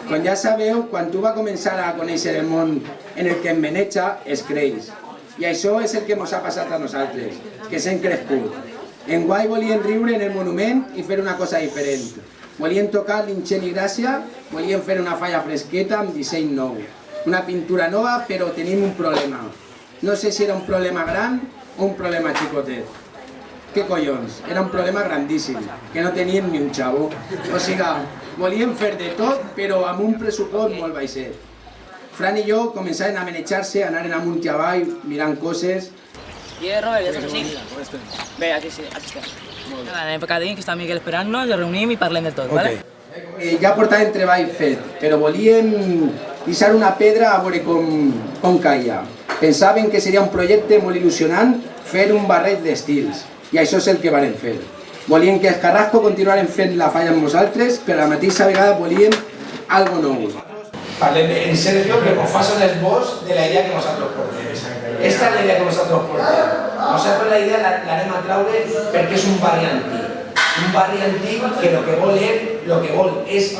Com ja sabeu, quan tu va començar a conèixer el món en el que em maneja, es creix. I això és el que ens ha passat a nosaltres, que s'hem crescut. Enguany volien riure en el monument i fer una cosa diferent. Volien tocar l'Inxent i Gràcia, volien fer una falla fresqueta amb disseny nou. Una pintura nova, però tenim un problema. No sé si era un problema gran o un problema xicotet. Què collons? Era un problema grandíssim, que no teníem ni un xavo. O sigui, volíem fer de tot, però amb un pressupost molt baixet. Fran i jo començaven a manejar-se, anaren amunt i avall, mirant coses. I Robert, ja saps així? Bé, aquí sí, aquí estem. Anem per cada dia, que està Miquel esperant-nos, ens reunim i parlem de tot, vale? Ja portàvem treball fet, però volíem deixar una pedra a veure com caia. Pensaven que seria un projecte molt il·lusionant fer un barreig d'estils, i això és el que vàrem fer. Volíem que els Carrasco continuaren fent la falla amb nosaltres, però a la mateixa vegada volíem algo nou. Parlem en Sergio que nos faça un esbós de la idea que nosaltres portem. Esta és la idea que nosaltres portem. Nosaltres la idea l'anem a traure perquè és un barri antic. Un barri antic que el que vol és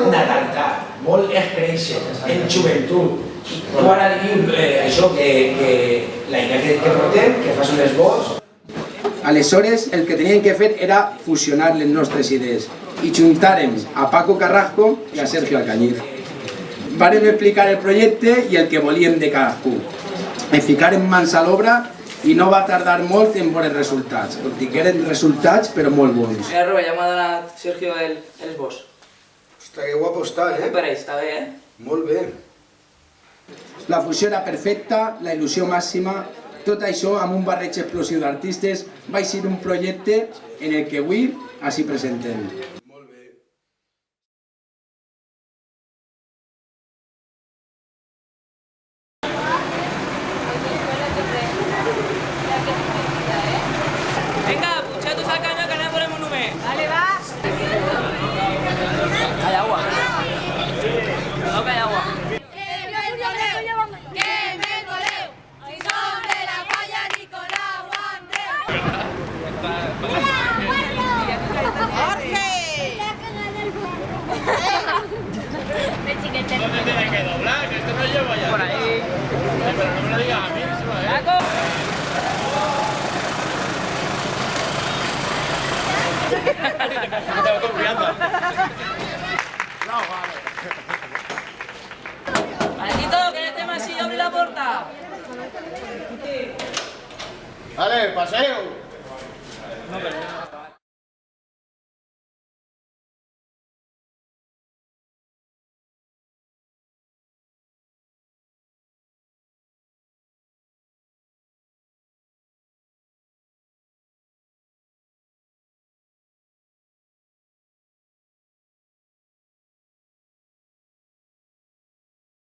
natalitat, vol és créixer en joventut. Tu ara dius això que la idea que portem, que fas un esbós. Aleshores, el que teníem que fer era fusionar les nostres idees i juntarem a Paco Carrasco i a Sergio Alcañiz. Vàrem explicar el projecte i el que volíem de cadascú. Em ficarem mans a l'obra i no va tardar molt en veure resultats, tot i que eren resultats però molt bons. Mira, Robert, ja m'ha donat Sergio l'esbós. Ostres, que guapo està, Què pareix? Està bé, Molt bé. La fusió era perfecta, la il·lusió màxima, tot això amb un barreig explosiu d'artistes va ser un projecte en el que avui així presentem. Venga, puchatos al caño que anem por el monument. Vale, va. Hay agua. No que hay agua. ¿Dónde tiene que doblar? Que esto no llevo ya. Por ahí. Pero no me lo digas a mí, se va a ver. ¡Paco! No tengo confianza. Maldito, que este masillo abre la puerta. Vale, paseo. No, pero...